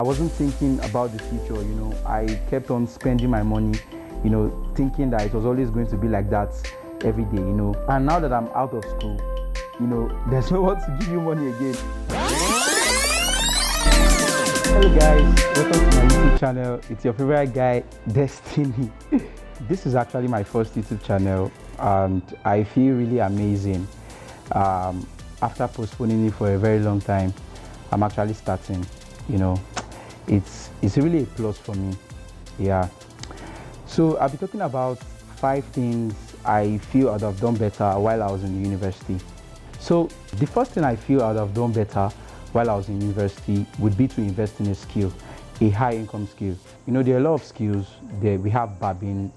I wasn't thinking about the future, I kept on spending my money, thinking that it was always going to be like that every day, And now that I'm out of school, there's no one to give you money again. Hello guys, welcome to my YouTube channel. It's your favorite guy, Destiny. This is actually my first YouTube channel and I feel really amazing. After postponing it for a very long time, I'm actually starting, It's really a plus for me, yeah. So I'll be talking about 5 things I feel I'd have done better while I was in university. So the first thing I feel I'd have done better while I was in university would be to invest in a skill, a high income skill. There are a lot of skills there. We have barbing,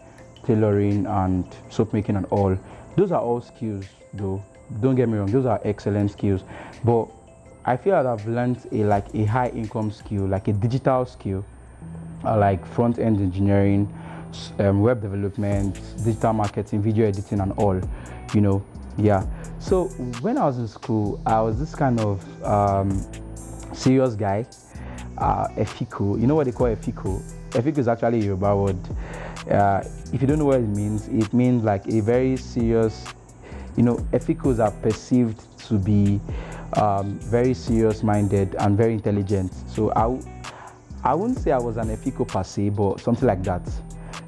tailoring, and soap making and all. Those are all skills though, don't get me wrong, those are excellent skills. But I feel that I've learned a high income skill, like a digital skill, like front-end engineering, web development, digital marketing, video editing and all, yeah. So when I was in school, I was this kind of serious guy, Efiko. You know what they call Efiko? Efiko is actually a Yoruba word. If you don't know what it means like a very serious, Efikos are perceived to be very serious-minded and very intelligent. So I wouldn't say I was an Efiko per se, but something like that.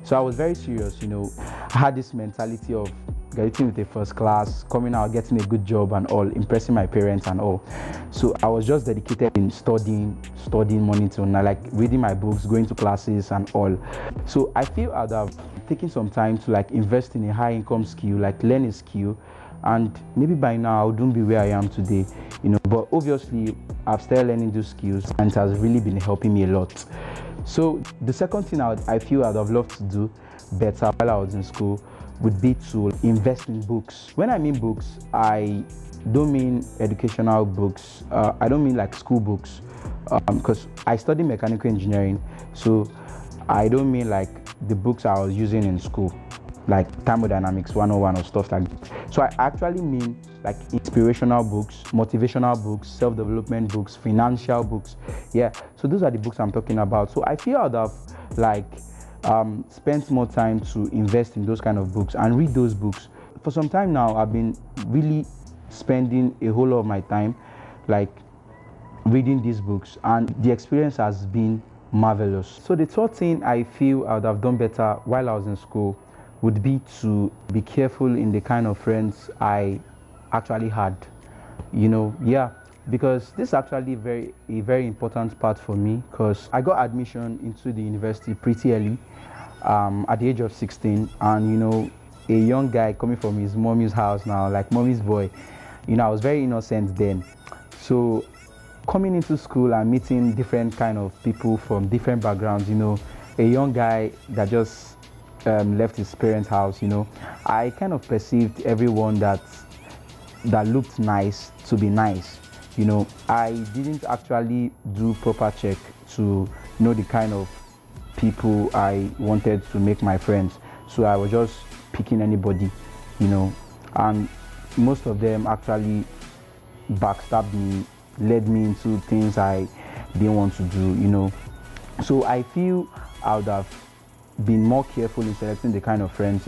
So I was very serious, I had this mentality of getting with a first class, coming out, getting a good job and all, impressing my parents and all. So I was just dedicated in studying monitoring, like reading my books, going to classes and all. So I feel I'd have taken some time to invest in a high income skill, learn a skill, and maybe by now I wouldn't be where I am today, But obviously I've started learning those skills and it has really been helping me a lot. So the second thing I feel I'd have loved to do better while I was in school would be to invest in books. When I mean books, I don't mean educational books. I don't mean school books, because I study mechanical engineering. So I don't mean the books I was using in school, like thermodynamics 101 or stuff like that. So I actually mean inspirational books, motivational books, self-development books, financial books. Yeah, so those are the books I'm talking about. So I feel I'd have spent more time to invest in those kind of books and read those books. For some time now, I've been really spending a whole lot of my time reading these books, and the experience has been marvelous. So the third thing I feel I would have done better while I was in school would be to be careful in the kind of friends I actually had, yeah, because this is actually a very important part for me, because I got admission into the university pretty early, at the age of 16, and a young guy coming from his mommy's house now, mommy's boy, I was very innocent then. So coming into school and meeting different kind of people from different backgrounds, a young guy that just left his parents' house, I kind of perceived everyone that looked nice to be nice. I didn't actually do proper check to know the kind of people I wanted to make my friends. So I was just picking anybody, and most of them actually backstabbed me, led me into things I didn't want to do, So I feel I would have been more careful in selecting the kind of friends,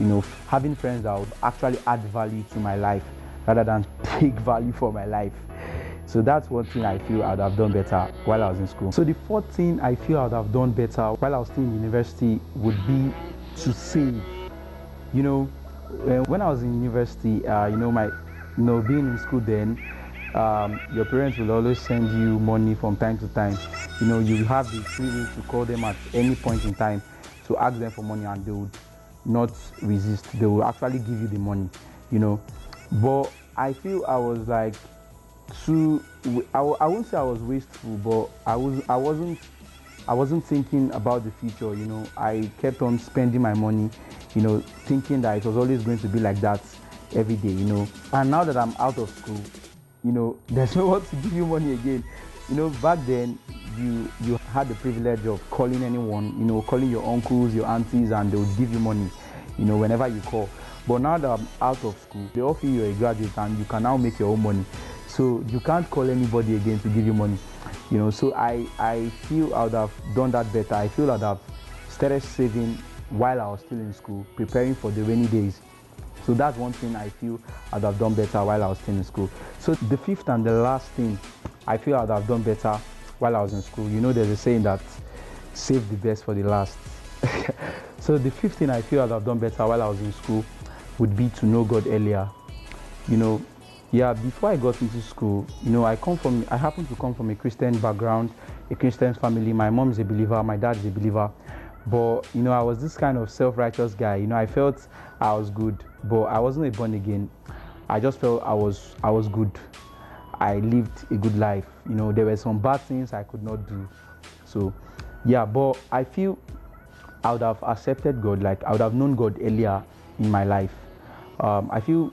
having friends that would actually add value to my life rather than take value for my life. So that's one thing I feel I'd have done better while I was in school. So the fourth thing I feel I'd have done better while I was still in university would be to save. When I was in university, being in school then, your parents will always send you money from time to time. You have the freedom to call them at any point in time to ask them for money, and they would not resist. They will actually give you the money, But I feel I was I won't say I was wasteful, but I wasn't thinking about the future. I kept on spending my money, thinking that it was always going to be like that every day, And now that I'm out of school, there's no one to give you money again. Back then you had the privilege of calling anyone, calling your uncles, your aunties, and they would give you money, whenever you call. But now that I'm out of school, they offer you a graduate and you can now make your own money. So you can't call anybody again to give you money. So I feel I would have done that better. I feel I'd have started saving while I was still in school, preparing for the rainy days. So that's one thing I feel I'd have done better while I was still in school. So the fifth and the last thing I feel I'd have done better while I was in school. There's a saying that save the best for the last. So the fifth thing I feel I'd have done better while I was in school would be to know God earlier. Before I got into school, I happen to come from a Christian background, a Christian family. My mom is a believer, my dad is a believer. But, I was this kind of self-righteous guy. I felt I was good, but I wasn't a born again. I just felt I was good. I lived a good life. There were some bad things I could not do. So, but I feel I would have accepted God, like I would have known God earlier in my life. I feel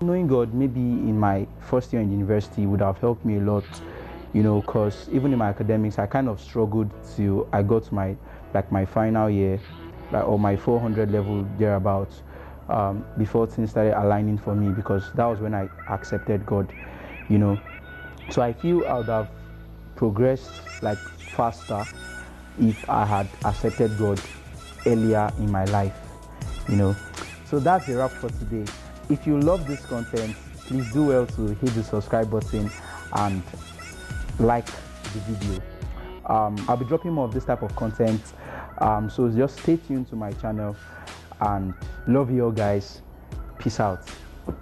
knowing God maybe in my first year in university would have helped me a lot, because even in my academics, I kind of struggled till I got to my final year, or my 400 level thereabouts, before things started aligning for me, because that was when I accepted God, So I feel I would have progressed faster if I had accepted God earlier in my life, So that's a wrap for today. If you love this content, please do well to hit the subscribe button and like the video. I'll be dropping more of this type of content, so just stay tuned to my channel, and love you all guys. Peace out.